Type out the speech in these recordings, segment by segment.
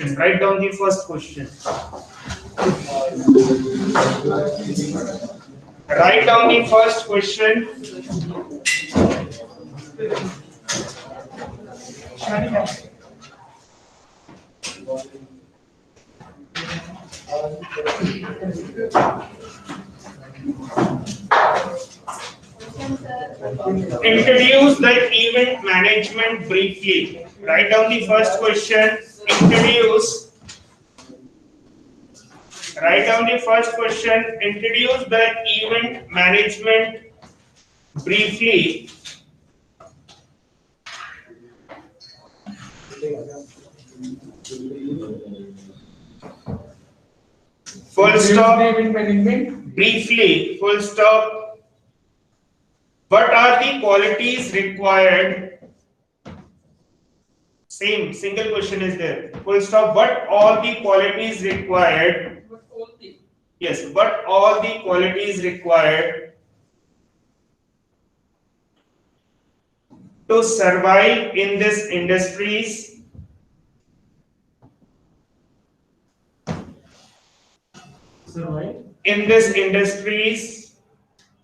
Write down the first question. Write down the first question. Introduce the event management briefly. Write down the first question. Introduce. Write down the first question. Introduce the event management briefly. Full stop. Briefly. Full stop. What are the qualities required? Same, single question is there. Full stop. What all the qualities required? Yes, what all the qualities required to survive in this industries? In this industries,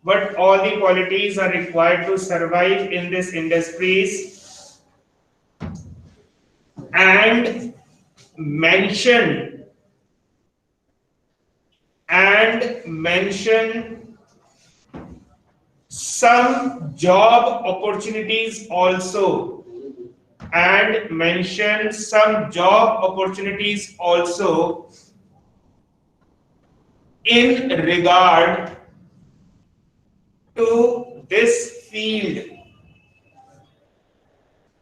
what all the qualities are required to survive in this industries? And mention some job opportunities also, and mention some job opportunities also in regard to this field.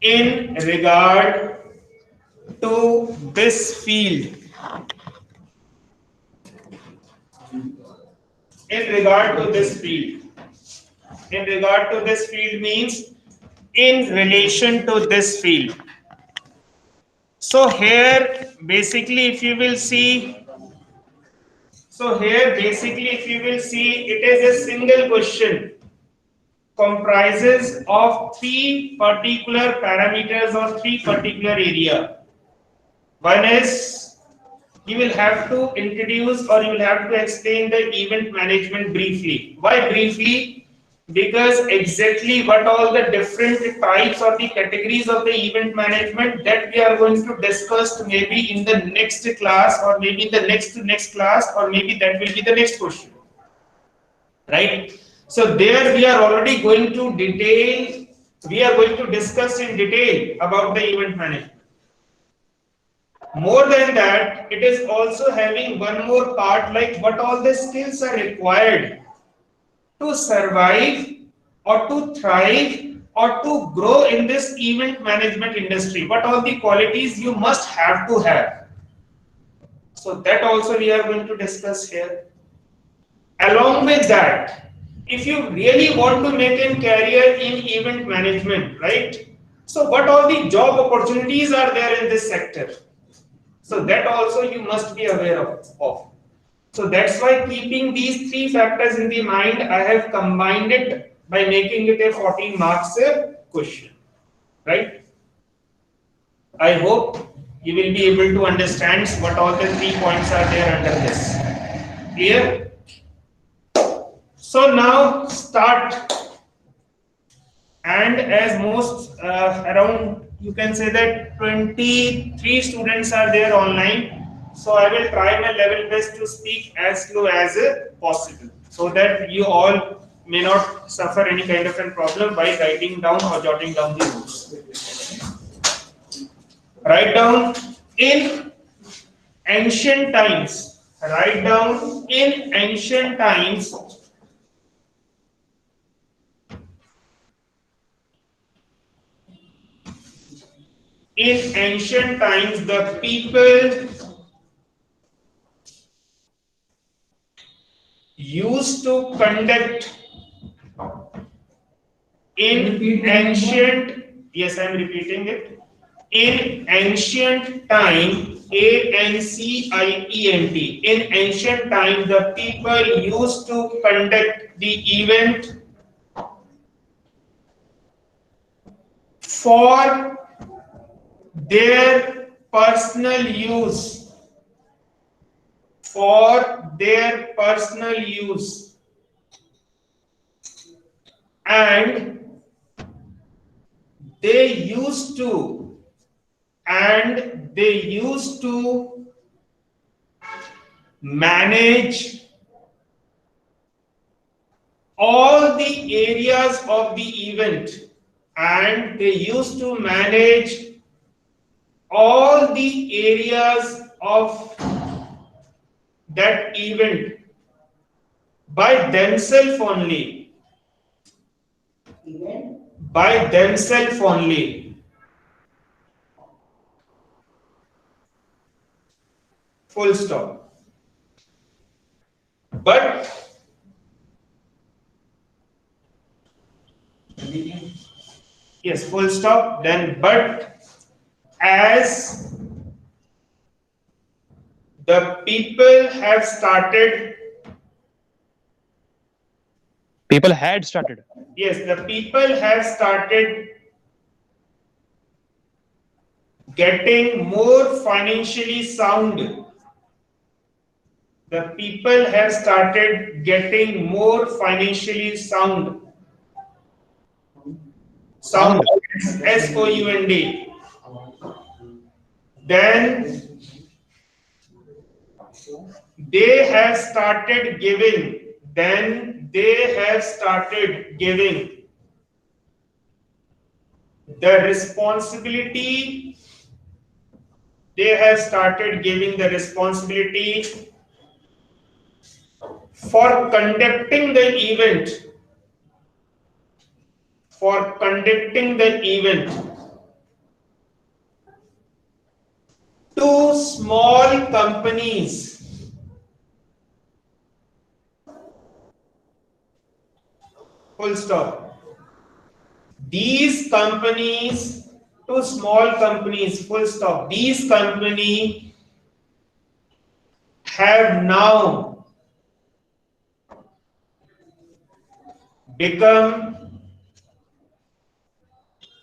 In regard to this field. In regard to this field. In regard to this field means in relation to this field. So here basically if you will see, it is a single question, comprises of three particular parameters or three particular area. One is you will have to introduce or you will have to explain the event management briefly. Why briefly? Because exactly what all the different types or the categories of the event management that we are going to discuss maybe in the next class or maybe in the next class or maybe that will be the next question. Right? So there we are already going to detail, we are going to discuss in detail about the event management. More than that, it is also having one more part like what all the skills are required to survive or to thrive or to grow in this event management industry. What all the qualities you must have to have. So that also we are going to discuss here. Along with that, if you really want to make a career in event management, right? So what all the job opportunities are there in this sector? So that also you must be aware of. So that's why keeping these three factors in the mind, I have combined it by making it a 14 marks question, right? I hope you will be able to understand what all the 3 points are there under this. Clear? So now start. And as most around you can say that 23 students are there online. So I will try my level best to speak as slow as possible so that you all may not suffer any kind of a problem by writing down or jotting down the notes. Write down in ancient times. Write down in ancient times. In ancient times, the people used to conduct in ancient, yes, I am repeating it. In ancient time, ANCIENT, in ancient time, the people used to conduct the event for their personal use, for their personal use, and they used to manage all the areas of the event, and they used to manage all the areas of that event by themselves only. By themselves only. Full stop. But yes, full stop. Then, but as the people have started, People had started. yes, the people have started getting more financially sound. The people have started getting more financially sound. Sound, Sound. SOUND. Then they have started giving. Then they have started giving the responsibility. They have started giving the responsibility for conducting the event. For conducting the event to small companies. Full stop. These companies to small companies. Full stop. These companies have now become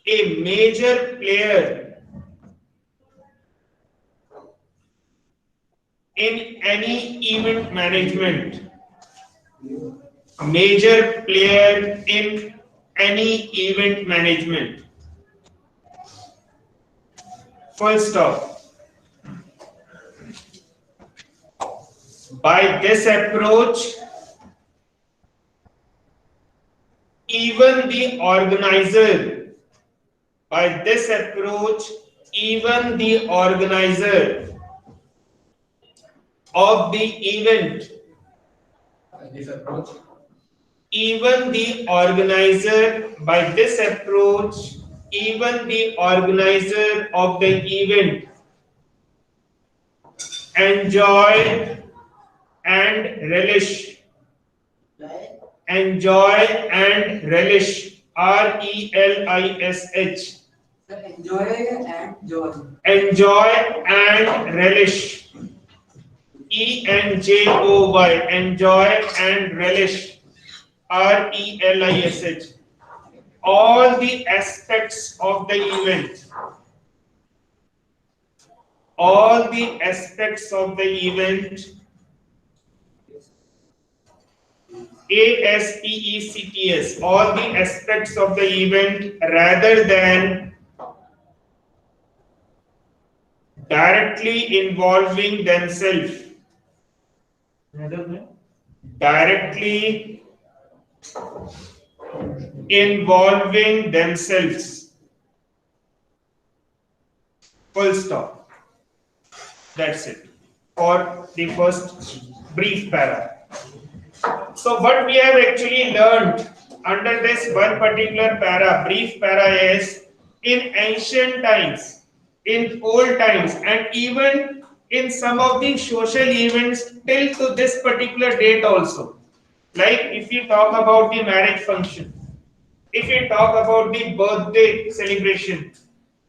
a major player in any event management. A major player in any event management. Full stop. By this approach, even the organizer, by this approach, even the organizer of the event, even the organizer, by this approach, even the organizer of the event enjoy and relish, enjoy and relish, RELISH, enjoy and relish, ENJOY, enjoy and relish, RELISH, all the aspects of the event, all the aspects of the event, ASPECTS, all the aspects of the event, rather than directly involving themselves, directly involving themselves. Full stop. That's it for the first brief para. So what we have actually learned under this one particular para, brief para, is in ancient times, in old times, and even in some of the social events till to this particular date also. Like if you talk about the marriage function, if you talk about the birthday celebration,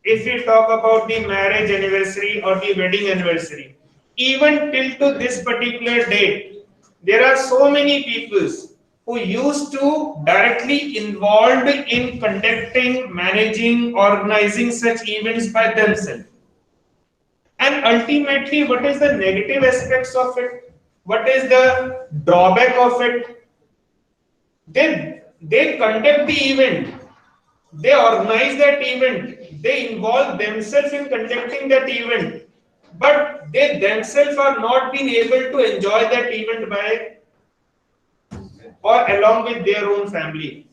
if you talk about the marriage anniversary or the wedding anniversary, even till to this particular date, there are so many people who used to directly involved in conducting, managing, organizing such events by themselves. And ultimately, what is the negative aspects of it? What is the drawback of it? They conduct the event, they organize that event, they involve themselves in conducting that event, but they themselves are not being able to enjoy that event by or along with their own family.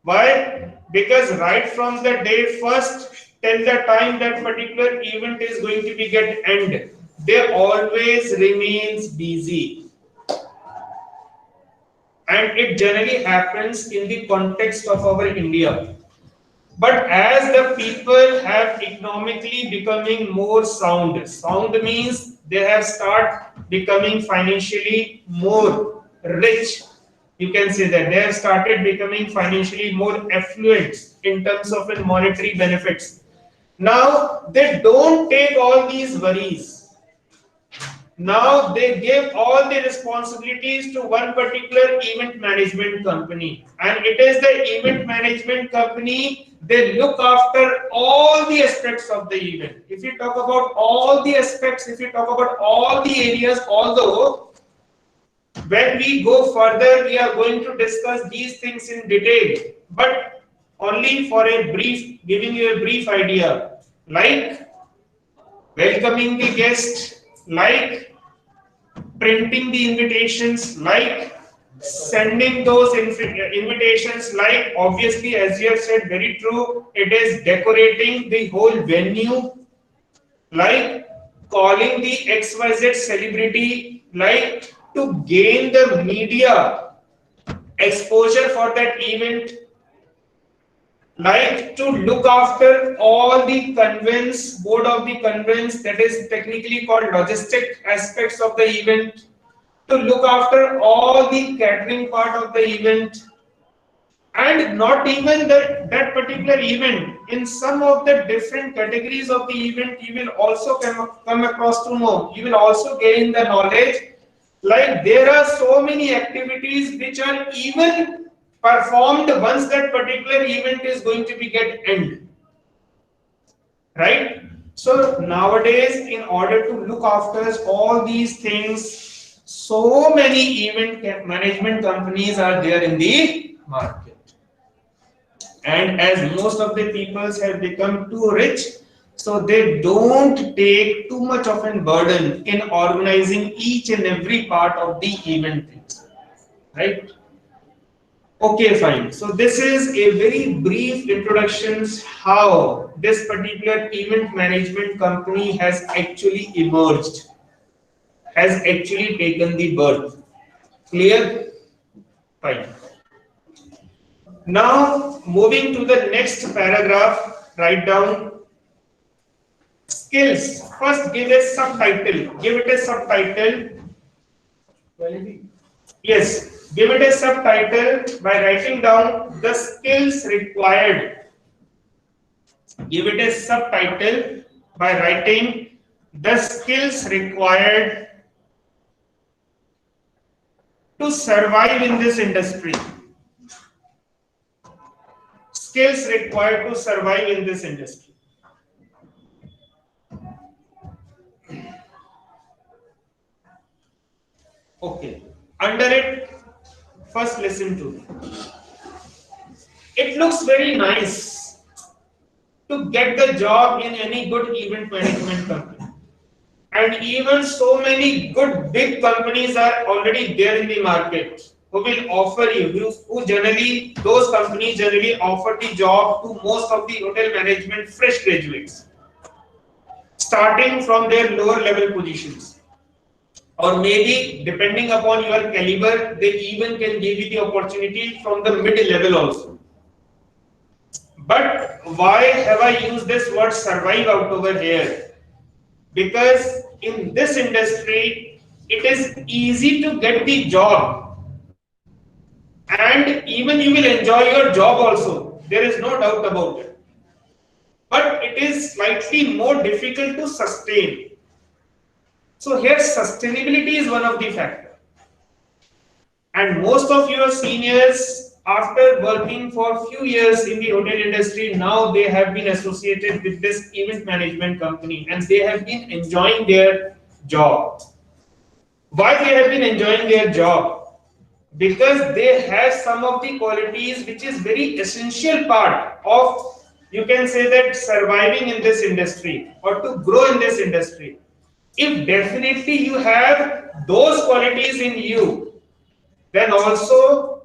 Why? Because right from the day first till the time that particular event is going to be get end, they always remains busy, and it generally happens in the context of our India. But as the people have economically becoming more sound, sound means they have start becoming financially more rich. You can say that they have started becoming financially more affluent in terms of in monetary benefits. Now they don't take all these worries. Now they give all the responsibilities to one particular event management company, and it is the event management company, they look after all the aspects of the event. If you talk about all the aspects, if you talk about all the areas, although when we go further we are going to discuss these things in detail, but only for a brief, giving you a brief idea, like welcoming the guest, like printing the invitations, like sending those invitations, like obviously, as you have said, very true, it is decorating the whole venue, like calling the XYZ celebrity, like to gain the media exposure for that event, like to look after all the convents, board of the convents, that is technically called logistic aspects of the event, to look after all the catering part of the event, and not even that particular event, in some of the different categories of the event you will also come across to know, you will also gain the knowledge, like there are so many activities which are even performed once that particular event is going to be get end, right? So nowadays, in order to look after all these things, so many event management companies are there in the market. And as most of the peoples have become too rich, so they don't take too much of a burden in organizing each and every part of the event things, right? Okay, fine. So this is a very brief introduction how this particular event management company has actually emerged, has actually taken the birth. Clear? Fine. Now moving to the next paragraph, write down skills. First give a subtitle. Give it a subtitle. Yes, give it a subtitle by writing down the skills required. Give it a subtitle by writing the skills required to survive in this industry. Skills required to survive in this industry. Okay. Under it, first listen to me. It looks very nice to get the job in any good event management company. And even so many good big companies are already there in the market who will offer you, who generally, those companies generally offer the job to most of the hotel management fresh graduates, starting from their lower level positions. Or maybe depending upon your caliber, they even can give you the opportunity from the mid level also. But why have I used this word survive out over here? Because in this industry, it is easy to get the job, and even you will enjoy your job also. There is no doubt about it. But it is slightly more difficult to sustain. So here sustainability is one of the factors. And most of your seniors after working for few years in the hotel industry, now they have been associated with this event management company and they have been enjoying their job. Why they have been enjoying their job? Because they have some of the qualities which is very essential part of, you can say, that surviving in this industry or to grow in this industry. If definitely you have those qualities in you, then also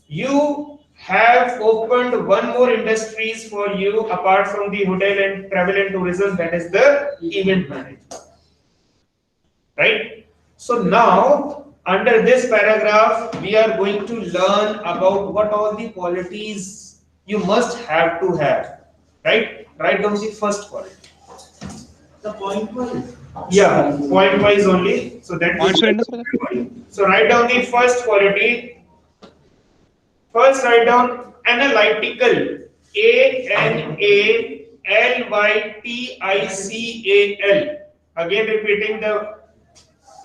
you have opened one more industries for you apart from the hotel and travel and tourism, that is the event management, right? So now under this paragraph we are going to learn about what all the qualities you must have to have, right? Write down the first quality. The point wise. Yeah, point wise only, so that Points will will end, sir. so write down the first quality. First, write down analytical. Analytical. Again, repeating the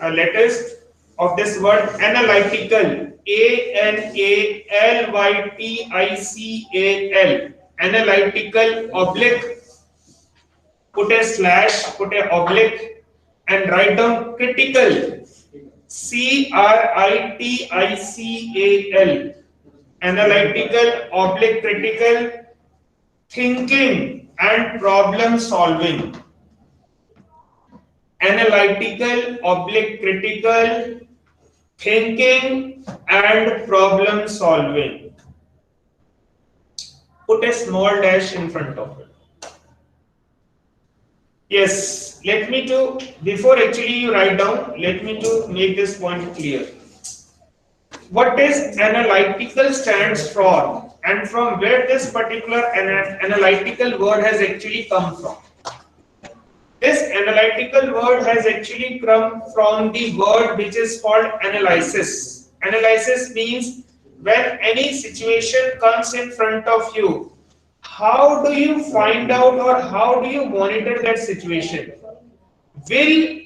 letters of this word analytical. Analytical. Analytical oblique. Put a slash, put a oblique, and write down critical. Critical. Analytical oblique critical, thinking and problem solving. Analytical oblique critical, thinking and problem solving. Put a small dash in front of it. Yes, let me to, before actually you write down, let me to make this point clear. What is analytical stands for and from where this particular analytical word has actually come from. This analytical word has actually come from the word which is called analysis. Analysis means when any situation comes in front of you, how do you find out or how do you monitor that situation? Will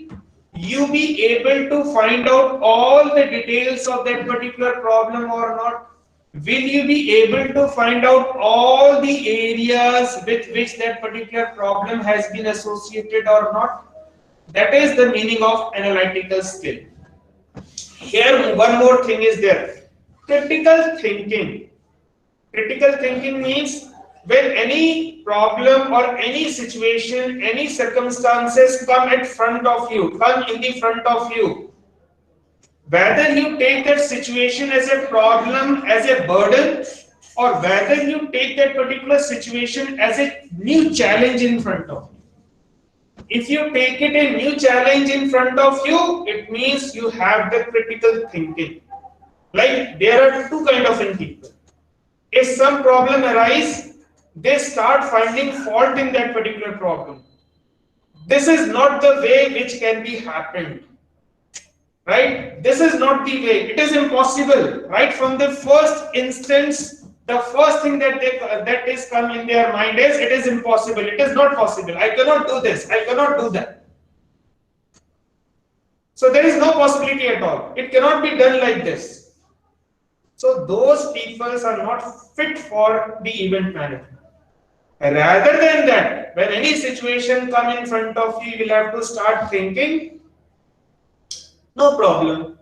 you be able to find out all the details of that particular problem or not? Will you be able to find out all the areas with which that particular problem has been associated or not? That is the meaning of analytical skill. Here one more thing is there. Critical thinking. Critical thinking means when any problem or any situation, any circumstances come in front of you, whether you take that situation as a problem, as a burden, or whether you take that particular situation as a new challenge in front of you. If you take it a new challenge in front of you, it means you have the critical thinking. Like there are two kind of people. If some problem arises, they start finding fault in that particular problem. This is not the way which can be happened. Right? This is not the way. It is impossible. Right from the first instance, the first thing that is come in their mind is it is impossible. It is not possible. I cannot do this. I cannot do that. So there is no possibility at all. It cannot be done like this. So those people are not fit for the event management. Rather than that, when any situation come in front of you, you will have to start thinking, no problem.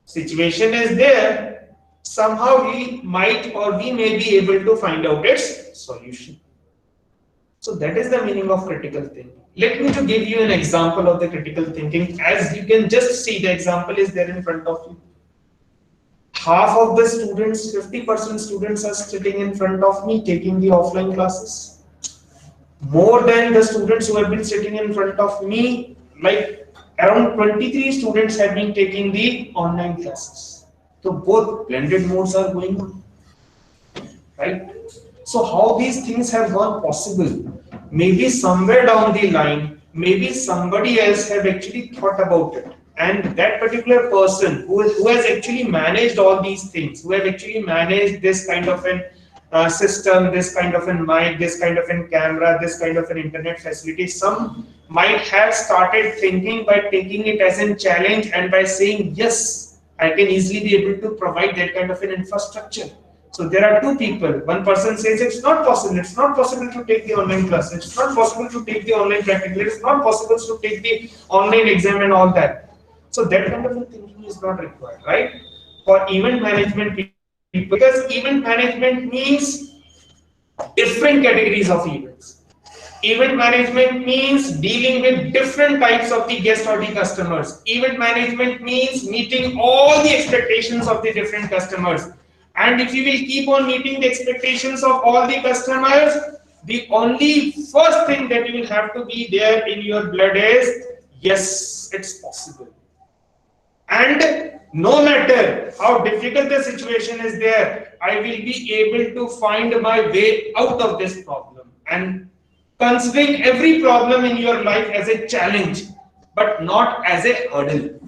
Situation is there. Somehow we might or we may be able to find out its solution. So that is the meaning of critical thinking. Let me to give you an example of the critical thinking. As you can just see, the example is there in front of you. Half of the students, 50% students are sitting in front of me taking the offline classes. More than the students who have been sitting in front of me, like around 23 students have been taking the online classes. So both blended modes are going on, right? So how these things have gone possible? Maybe somewhere down the line, maybe somebody else have actually thought about it. And that particular person who has actually managed all these things, who have actually managed this kind of an system, this kind of an mic, this kind of an camera, this kind of an internet facility, some might have started thinking by taking it as a challenge and by saying, yes, I can easily be able to provide that kind of an infrastructure. So there are two people. One person says it's not possible. It's not possible to take the online class. It's not possible to take the online practical. It's not possible to take the online exam and all that. So that kind of a thinking is not required, right? For event management people, because event management means different categories of events. Event management means dealing with different types of the guests or the customers. Event management means meeting all the expectations of the different customers. And if you will keep on meeting the expectations of all the customers, the only first thing that you will have to be there in your blood is, yes, it's possible. And no matter how difficult the situation is there, I will be able to find my way out of this problem. And considering every problem in your life as a challenge, but not as a hurdle.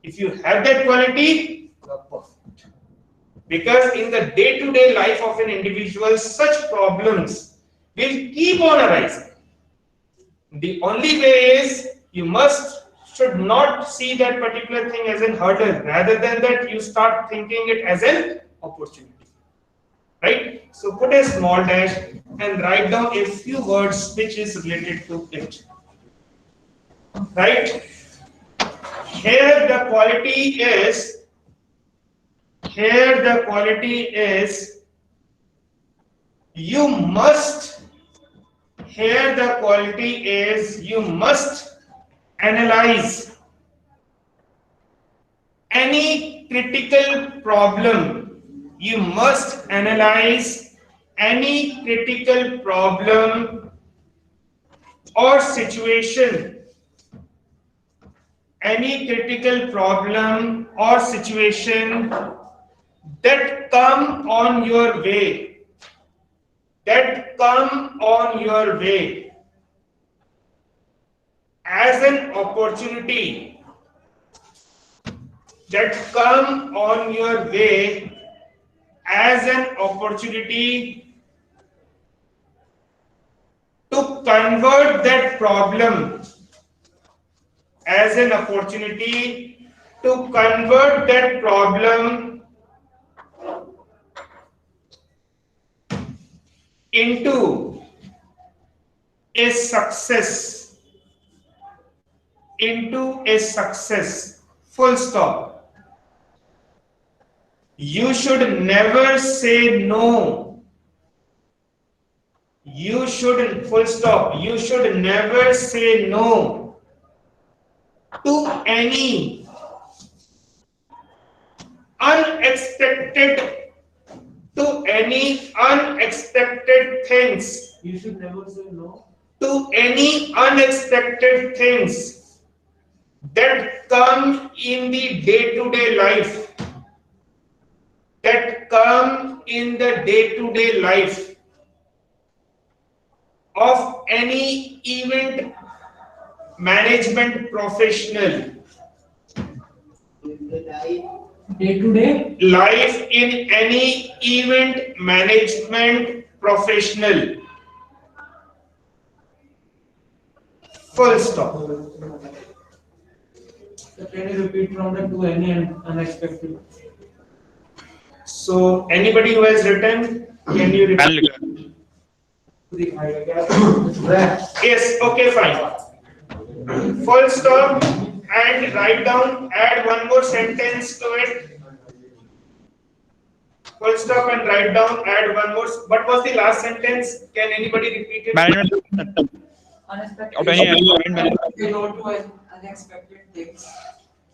If you have that quality, you are perfect. Because in the day-to-day life of an individual, such problems will keep on arising. The only way is you should not see that particular thing as a hurdle. Rather than that, you start thinking it as an opportunity. Right? So put a small dash and write down a few words which is related to it. Right? Here the quality is, you must analyze any critical problem. You must analyze any critical problem or situation. Any critical problem or situation that come on your way. As an opportunity. That come on your way as an opportunity to convert that problem into a success. Full stop. You should never say no. Full stop. You should never say no to any unexpected things. You should never say no to any unexpected things that come in the day-to-day life. Of any event management professional. day-to-day Life in any event management professional. Full stop. So can you repeat from the to any unexpected? So anybody who has written, can you repeat? Yes, okay, fine. Full stop and write down, add one more sentence to it. Full stop and write down, add one more. What was the last sentence? Can anybody repeat it? Management. Unexpected Of any event say no to unexpected things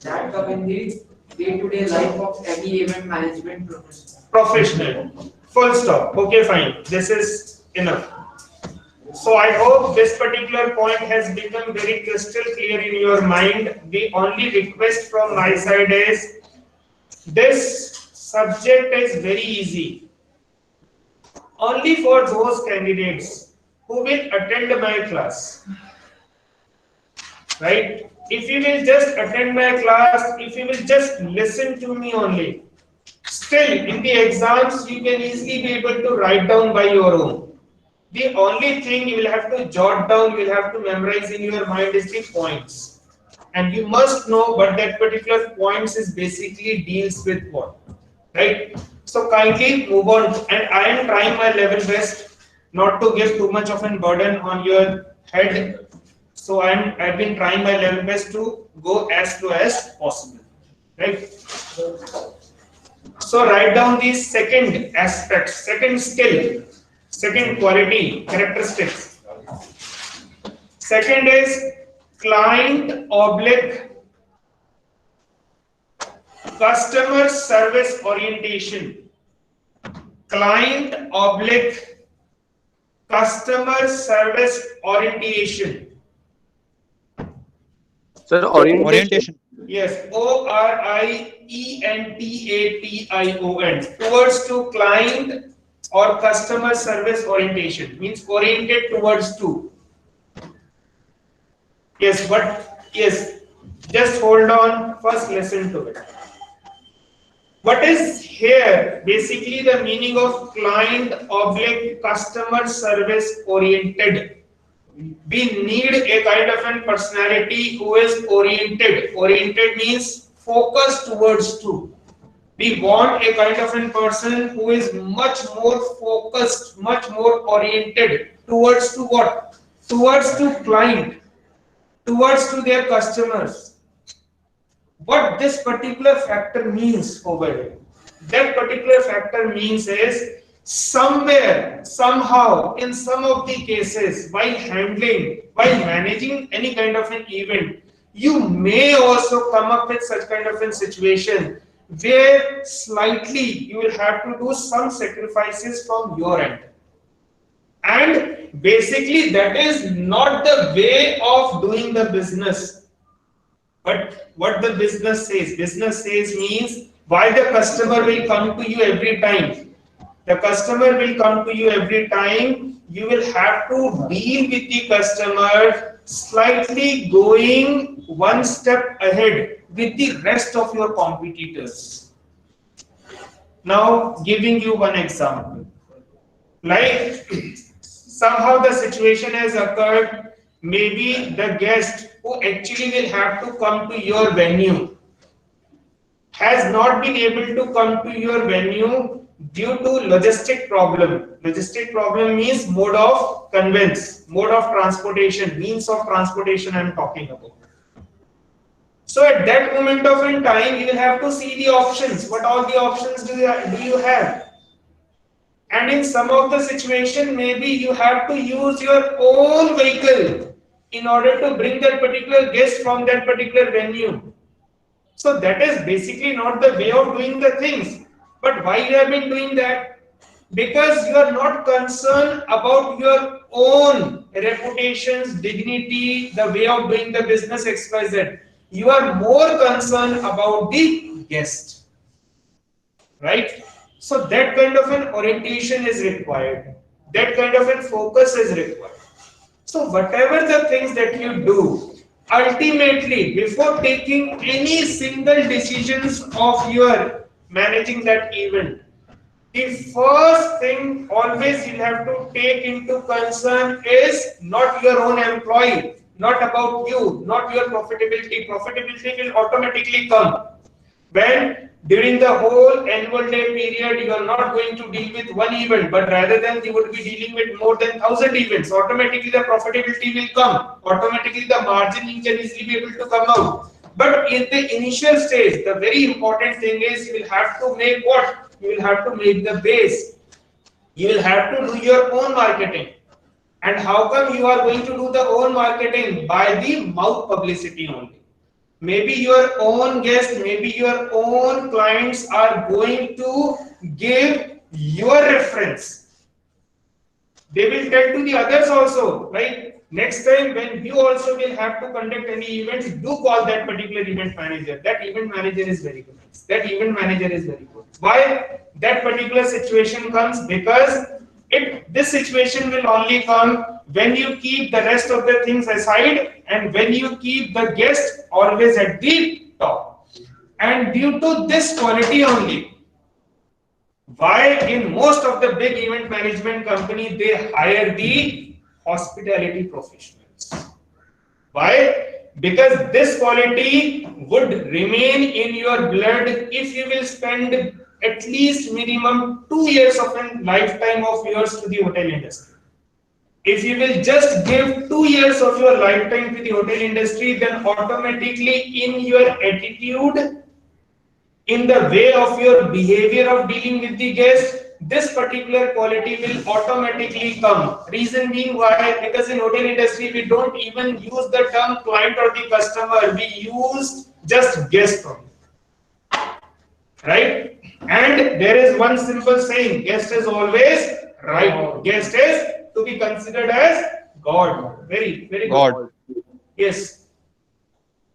that come in the day-to-day life of any event management Professional. Full stop. Okay, fine. This is enough. So I hope this particular point has become very crystal clear in your mind. The only request from my side is, this subject is very easy. Only for those candidates who will attend my class. Right? If you will just attend my class, if you will just listen to me only, still in the exams you can easily be able to write down by your own. The only thing you will have to jot down, you will have to memorize in your mind is the points. And you must know what that particular points is basically deals with what. Right? So kindly move on, and I am trying my level best not to give too much of a burden on your head. So I've been trying my level best to go as slow as possible. Right? So write down the second aspect, second skill, second quality, characteristics. Second is client oblique customer service orientation. Client oblique customer service orientation. Sir, orientation. Orientation. Yes, orientation towards to client or customer service orientation means oriented towards to. Yes, but yes, just hold on. First, listen to it. What is here basically the meaning of client oblique customer service oriented? We need a kind of a personality who is oriented. Oriented means focused towards to. We want a kind of a person who is much more focused, much more oriented towards to what? Towards to client, towards to their customers. What this particular factor means over here, that particular factor means is somewhere, somehow, in some of the cases, while handling, while managing any kind of an event, you may also come up with such kind of a situation where slightly you will have to do some sacrifices from your end. And basically, that is not the way of doing the business. But what the business says means why the customer will come to you every time. The customer will come to you every time. You will have to deal with the customer slightly going one step ahead with the rest of your competitors. Now, giving you one example. Like somehow the situation has occurred, maybe the guest who actually will have to come to your venue has not been able to come to your venue due to logistic problem. Logistic problem means mode of conveyance, mode of transportation, means of transportation I am talking about. So at that moment of in time, you will have to see the options. What all the options do you have? And in some of the situation, maybe you have to use your own vehicle in order to bring that particular guest from that particular venue. So that is basically not the way of doing the things. But why you have been doing that? Because you are not concerned about your own reputations, dignity, the way of doing the business XYZ. You are more concerned about the guest. Right? So that kind of an orientation is required. That kind of a focus is required. So whatever the things that you do, ultimately, before taking any single decisions of your managing that event, the first thing always you have to take into concern is not your own employee, not about you, not your profitability. Profitability will automatically come when during the whole annual day period you are not going to deal with one event, but rather than you would be dealing with more than 1,000 events. Automatically the profitability will come. Automatically the margin you can easily be able to come out. But in the initial stage, the very important thing is you will have to make what? You will have to make the base. You will have to do your own marketing. And how come you are going to do the own marketing? By the mouth publicity only. Maybe your own guests, maybe your own clients are going to give your reference. They will tell to the others also, right? Next time when you also will have to conduct any events, do call that particular event manager. That event manager is very good. That event manager is very good. Why that particular situation comes? Because this situation will only come when you keep the rest of the things aside and when you keep the guest always at the top. And due to this quality only, why in most of the big event management company they hire the hospitality professionals. Why? Because this quality would remain in your blood if you will spend at least minimum 2 years of a lifetime of yours to the hotel industry. If you will just give 2 years of your lifetime to the hotel industry, then automatically in your attitude, in the way of your behavior of dealing with the guest, this particular quality will automatically come. Reason being why? Because in hotel industry we don't even use the term client or the customer. We use just guest only. Right? And there is one simple saying: guest is always right. Guest is to be considered as God. Very, very good. God. Yes.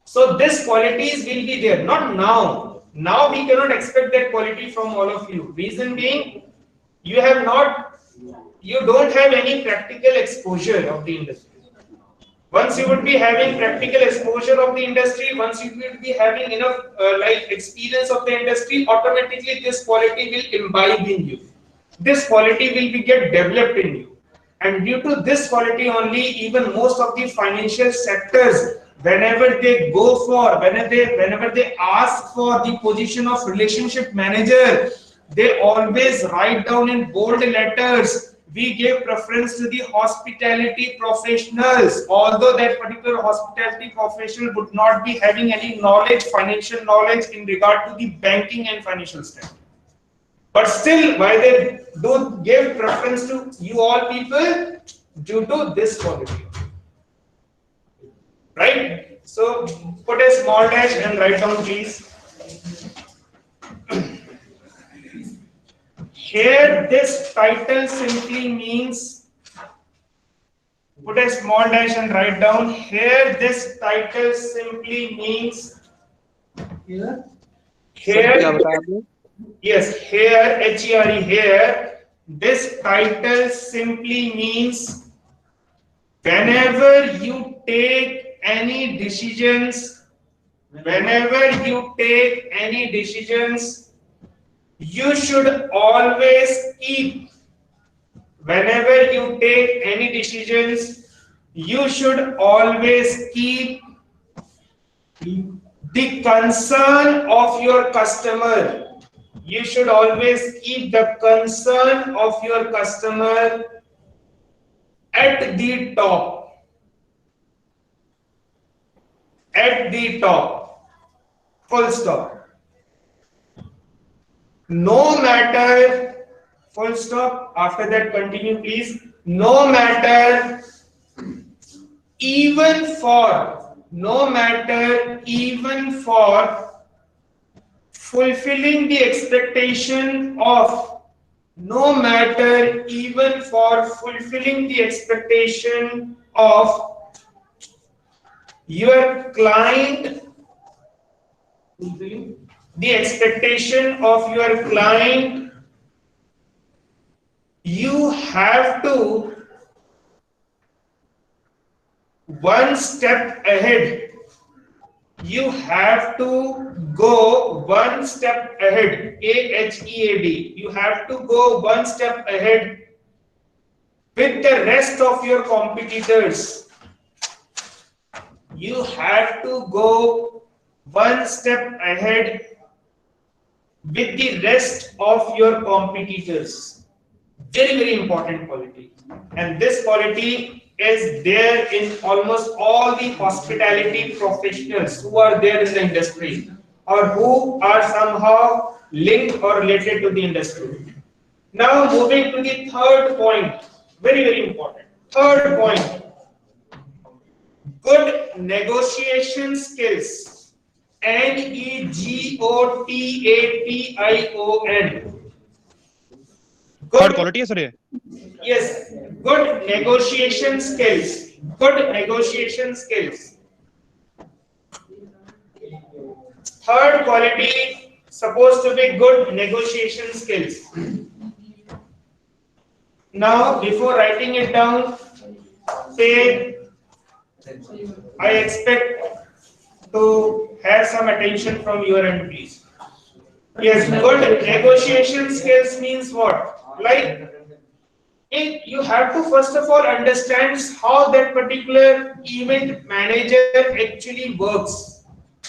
So this qualities will be there, not now. Now we cannot expect that quality from all of you. Reason being, you don't have any practical exposure of the industry. Once you would be having practical exposure of the industry, once you will be having enough experience of the industry, automatically this quality will imbibe in you. This quality will be get developed in you. And due to this quality only, even most of the financial sectors, whenever they ask for the position of relationship manager, they always write down in bold letters, we give preference to the hospitality professionals, although that particular hospitality professional would not be having any knowledge, financial knowledge in regard to the banking and financial stuff. But still, why they do give preference to you all people? Due to this quality. Right? So put a small dash and write down please. Here this title simply means, put a small dash and write down, here this title simply means, here, yes, here, H-E-R-E, here, this title simply means whenever you take any decisions, you should always keep, whenever you take any decisions, you should always keep the concern of your customer. You should always keep the concern of your customer at the top. At the top. Full stop. No matter, full stop, after that continue please, no matter even for fulfilling the expectation of, no matter even for fulfilling the expectation of your client, the expectation of your client, you have to one step ahead. You have to go one step ahead. AHEAD. You have to go one step ahead with the rest of your competitors. You have to go one step ahead with the rest of your competitors. Very, very important quality. And this quality is there in almost all the hospitality professionals who are there in the industry or who are somehow linked or related to the industry. Now moving to the third point, very, very important. Third point, good negotiation skills. NEGOTATION. Third quality है sir ये. Yes, good negotiation skills. Good negotiation skills. Third quality supposed to be good negotiation skills. Now, before writing it down, say, I expect to have some attention from your end, please. Yes, good negotiation skills means what? Like, you have to first of all understand how that particular event manager actually works.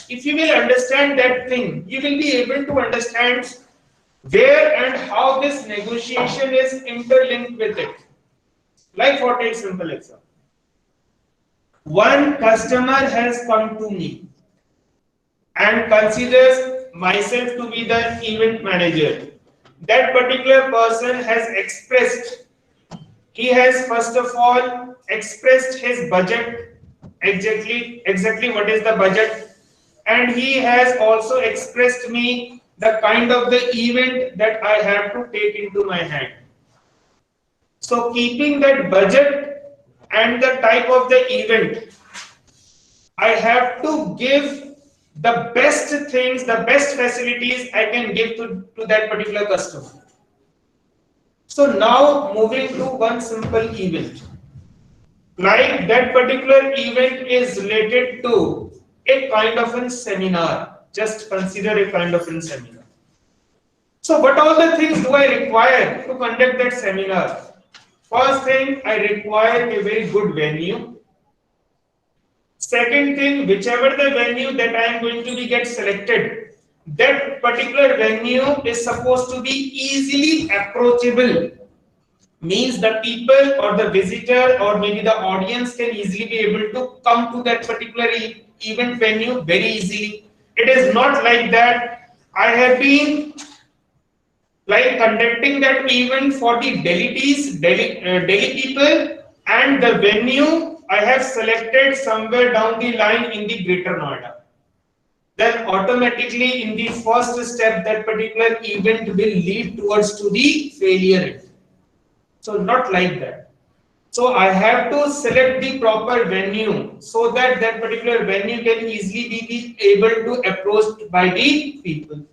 If you will understand that thing, you will be able to understand where and how this negotiation is interlinked with it. Like for take simple example, one customer has come to me and considers myself to be the event manager. That particular person has expressed, he has first of all expressed his budget, exactly what is the budget, and he has also expressed me the kind of the event that I have to take into my hand. So keeping that budget and the type of the event, I have to give the best things, the best facilities I can give to that particular customer. So now moving to one simple event. Like that particular event is related to a kind of a seminar. Just consider a kind of a seminar. So what all the things do I require to conduct that seminar? First thing, I require a very good venue. Second thing, whichever the venue that I am going to be get selected, that particular venue is supposed to be easily approachable. Means the people or the visitor or maybe the audience can easily be able to come to that particular event venue very easily. It is not like that I have been like conducting that event for the Delhi people, and the venue I have selected somewhere down the line in the Greater Noida. Then automatically in the first step that particular event will lead towards to the failure. So not like that. So I have to select the proper venue so that that particular venue can easily be able to approached by the people.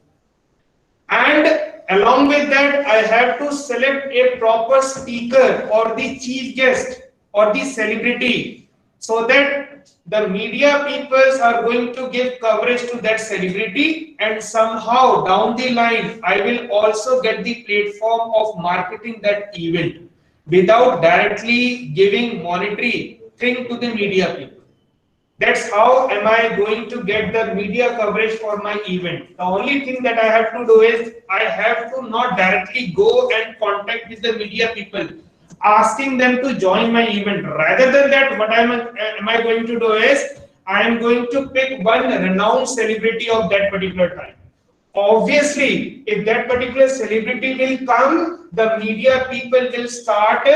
And along with that, I have to select a proper speaker or the chief guest or the celebrity so that the media peoples are going to give coverage to that celebrity, and somehow down the line I will also get the platform of marketing that event without directly giving monetary thing to the media people. That's how am I going to get the media coverage for my event. The only thing that I have to do is I have to not directly go and contact with the media people asking them to join my event. Rather than that, what am I going to do is I am going to pick one renowned celebrity of that particular time. Obviously, if that particular celebrity will come, the media people will start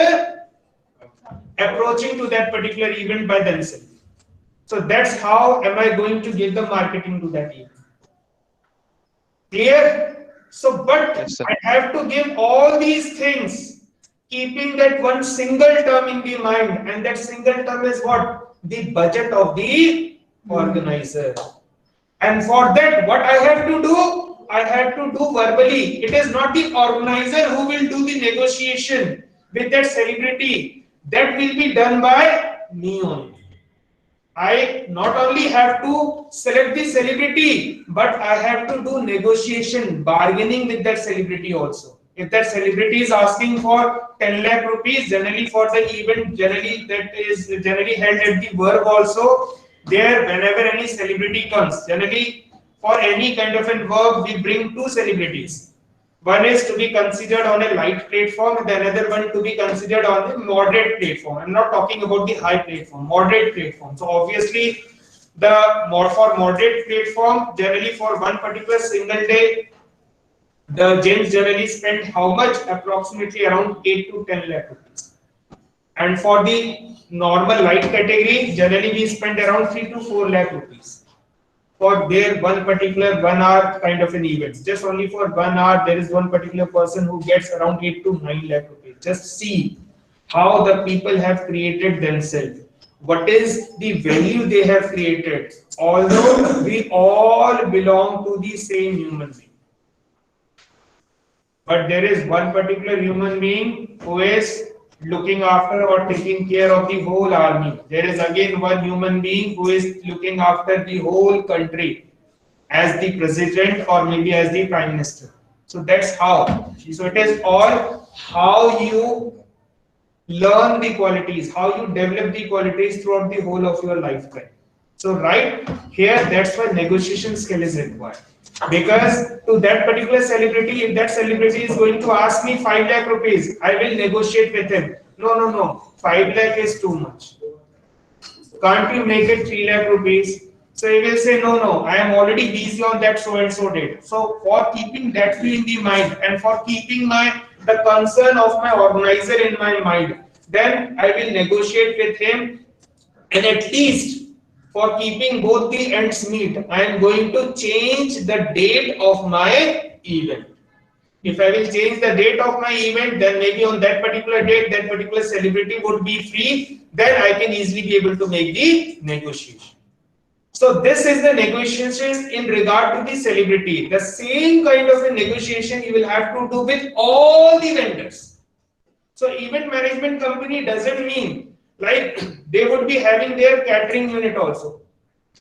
approaching to that particular event by themselves. So that's how am I going to give the marketing to that event. Clear? So, but Yes, sir. I have to give all these things, keeping that one single term in the mind, and that single term is what? The budget of the organizer. And for that, what I have to do? I have to do verbally. It is not the organizer who will do the negotiation with that celebrity. That will be done by me only. I not only have to select the celebrity, but I have to do negotiation, bargaining with that celebrity also. If that celebrity is asking for 10 lakh rupees, generally for the event, generally that is generally held at the Verve also. There, whenever any celebrity comes, generally for any kind of a work, we bring two celebrities. One is to be considered on a light platform, and the another one to be considered on the moderate platform. I'm not talking about the high platform, moderate platform. So obviously, for moderate platform, generally for one particular single day, the gents generally spend how much? Approximately around 8 to 10 lakh rupees. And for the normal light category, generally we spend around 3 to 4 lakh rupees for their one particular 1 hour kind of an event. Just only for 1 hour, there is one particular person who gets around 8 to 9 lakh rupees. Just see how the people have created themselves. What is the value they have created? Although we all belong to the same human being. But there is one particular human being who is looking after or taking care of the whole army. There is again one human being who is looking after the whole country as the president or maybe as the prime minister. So that's how. So it is all how you learn the qualities, how you develop the qualities throughout the whole of your lifetime. So right here, that's why negotiation skill is required. Because to that particular celebrity, if that celebrity is going to ask me 5 lakh rupees, I will negotiate with him. No, no, no. 5 lakh is too much. Can't you make it 3 lakh rupees? So he will say, no, no, I am already busy on that so and so date. So for keeping that fee in the mind and for keeping the concern of my organizer in my mind, then I will negotiate with him, and at least for keeping both the ends meet, I am going to change the date of my event. If I will change the date of my event, then maybe on that particular date, that particular celebrity would be free. Then I can easily be able to make the negotiation. So this is the negotiation in regard to the celebrity. The same kind of a negotiation you will have to do with all the vendors. So event management company doesn't mean like they would be having their catering unit also.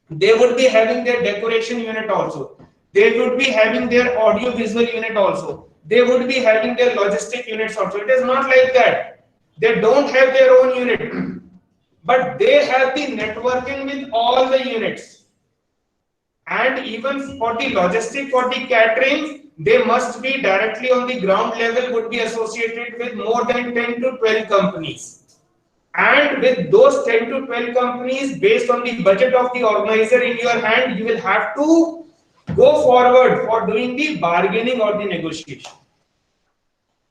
They would be having their decoration unit also. They would be having their audio visual unit also. They would be having their logistic units also. It is not like that. They don't have their own unit, but they have the networking with all the units. And even for the logistic, for the catering, they must be directly on the ground level, would be associated with more than 10 to 12 companies. And with those 10 to 12 companies, based on the budget of the organizer in your hand, you will have to go forward for doing the bargaining or the negotiation.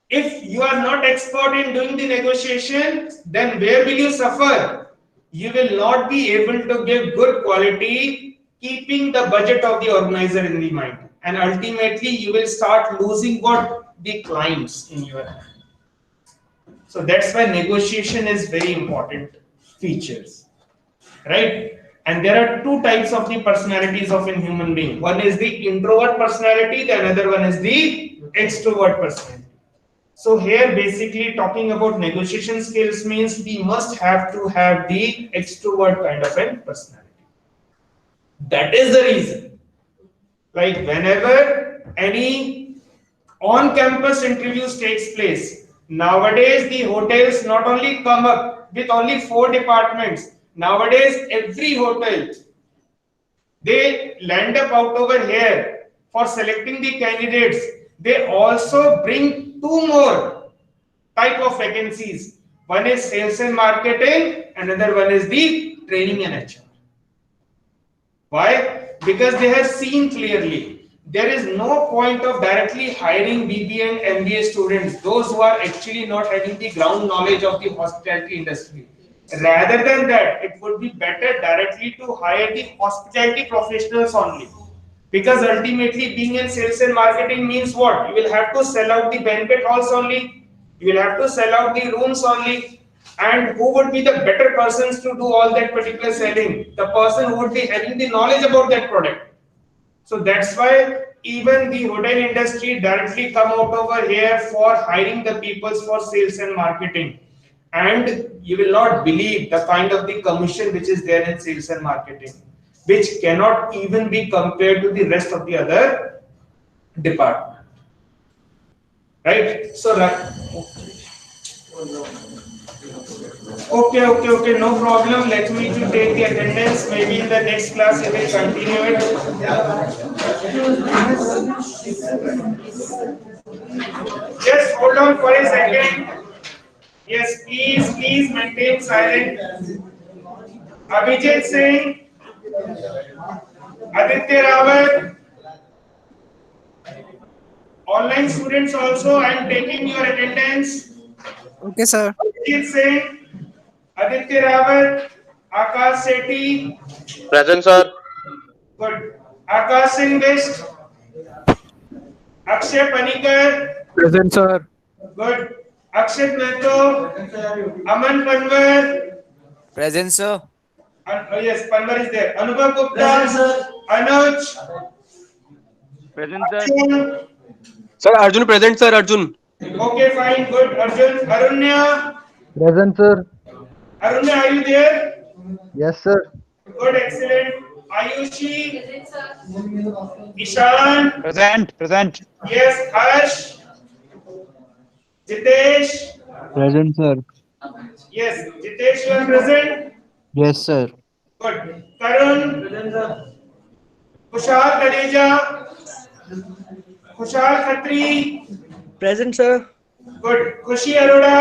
If you are not expert in doing the negotiation, then where will you suffer? You will not be able to give good quality, keeping the budget of the organizer in the mind. And ultimately, you will start losing what? The clients in your hand. So that's why negotiation is very important features, right? And there are two types of the personalities of a human being. One is the introvert personality, the another one is the extrovert personality. So here basically talking about negotiation skills means we must have to have the extrovert kind of a personality. That is the reason. Like whenever any on-campus interviews takes place, nowadays the hotels not only come up with only 4 departments. Nowadays every hotel, they land up out over here for selecting the candidates. They also bring 2 more type of vacancies. One is sales and marketing, another one is the training and HR. Why? Because they have seen clearly there is no point of directly hiring BBA and MBA students, those who are actually not having the ground knowledge of the hospitality industry. Rather than that, it would be better directly to hire the hospitality professionals only. Because ultimately, being in sales and marketing means what? You will have to sell out the banquet halls only. You will have to sell out the rooms only. And who would be the better persons to do all that particular selling? The person who would be having the knowledge about that product. So that's why even the hotel industry directly come out over here for hiring the people for sales and marketing. And you will not believe the kind of the commission which is there in sales and marketing, which cannot even be compared to the rest of the other department. Right? So okay, no problem. Let me to take the attendance. Maybe in the next class we will continue it. Just hold on for a second. Yes, please maintain silence. Abhijit Singh, Aditya Rawat, online students also, I am taking your attendance. Okay, sir. Abhijit Singh, Aditya Rawat, Akash Sethi. Present, sir. Good. Akash Singh Best. Akshay Panikar. Present, sir. Good. Akshat Mehto. Aman Panwar. Present, sir. Yes, Panwar is there. Anubhav Gupta. Anuj. Present, sir. Arjun. Sir, Arjun present, sir, Arjun. Okay, fine, good. Arjun. Arunya. Present, sir. Arunya, are you there? Yes, sir. Good, excellent. Ayushi. Ishan. Present. Yes, Harsh. Jitesh. Present, sir. Yes, Jitesh, you are present. Yes, sir. Good. Karun. Kushal Taneja. Khushal Khatri, Present, sir. Good. Khushi Arora,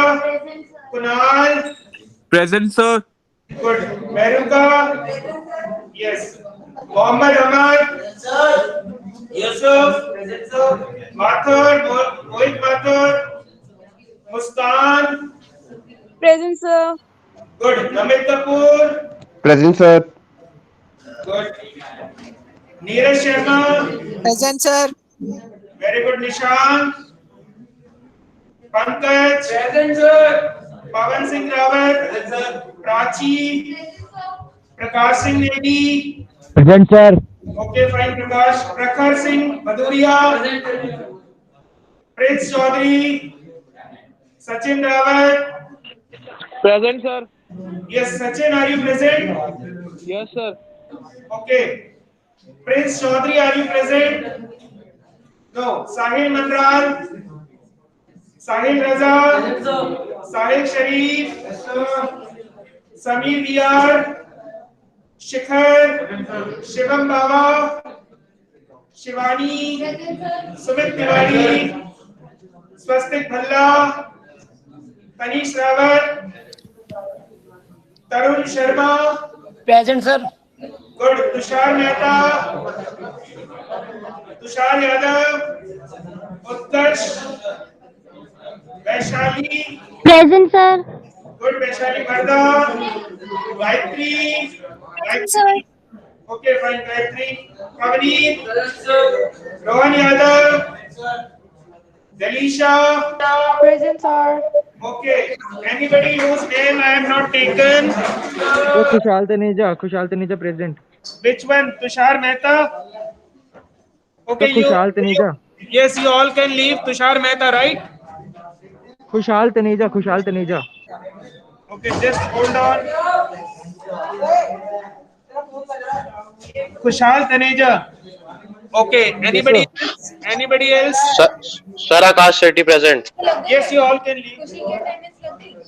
Kunal, Present, sir. Good. Mehruka, yes. Mohammad Ahmed, Yusuf, Mathur, Mohit Mathur, Muskan, Present, sir. Good. Namit Kapoor, Present, sir. Good. Neeraj Sharma, Present, sir. Very good. Nishant, Pankaj, Pawan Singh Rawat, Prachi, Prakash Singh Negi, Present, sir. Okay fine. Prakash, Prakhar Singh Bhadauria, Prince Chaudhary, Sachin Rawat, Present, sir. Yes. Sachin, are you present? Yes, sir. Okay. Prince Chaudhary, are you present? No. Sahil Manral, Sahil Raza, Sahil Sharif, Sameer Diyar, Shikhar, Shivam Baba, Shivani, Sumit Tiwari, Swastik Bhalla, Tanish Rawat, Tarun Sharma, Present, sir. Good. Tushar Mehta, Tushar Yadav, Utkarsh, Vaishali, Present, sir. Good. Vaishali Varda, Gayatri, sir. Okay fine. Gayatri, Pavneet, Rohan Yadav, Dalisha, Present, sir. okay. Anybody whose name I have not taken? Kushal Taneja present. Which one? Tushar Mehta? Okay, Kushal Taneja. Yes, you all can leave. Tushar Mehta, right? Kushal Taneja. Okay, just hold on. Kushal Taneja. Okay, anybody else? Anybody else? Sir, Akash Shetty present. Yes, you all can leave.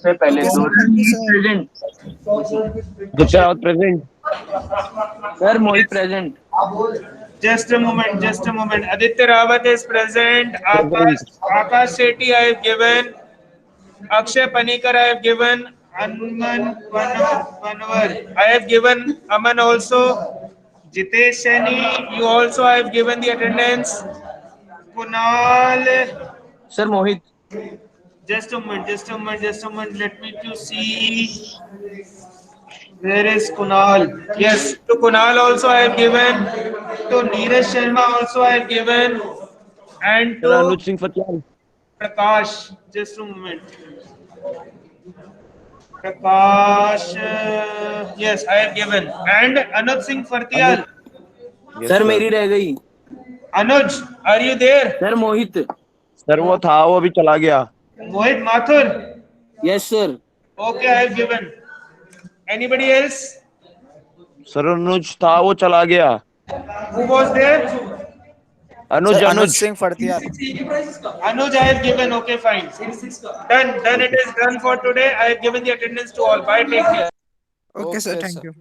Sir, पहले Okay, दो sir. Thank you, sir. present. Gupta present. Sir, Mohit present. Just a moment. Aditya Rawat is present. Akash Shetty I have given. Akshay Panikar I have given. Aman Panwar I have given. Aman also. Jitesh Saini, you also I have given the attendance. Kunal, Sir, Mohit. just a moment. Let me to see. Where is Kunal? Yes, to Kunal also I have given. To Neeraj Sharma also I have given. And to Anuj Singh Fatiyal. Prakash. Just a moment. Prakash, yes, I have given. And Anuj Singh Fartiyal. Sir, मेरी रह गई. Anuj, are you there? Sir, Mohit. Sir, वो था, वो अभी चला गया. Mohit Mathur. Yes, sir. Okay, I have given. Anybody else? Sir, Anuj था, वो चला गया. Who was there? Anuj, Sir, Anuj Anuj. Singh Fartiyal. Anuj, I have given. Okay, fine. Done. It is done for today. I have given the attendance to all. Bye. Take care. Okay, sir. Okay, Thank sir. you.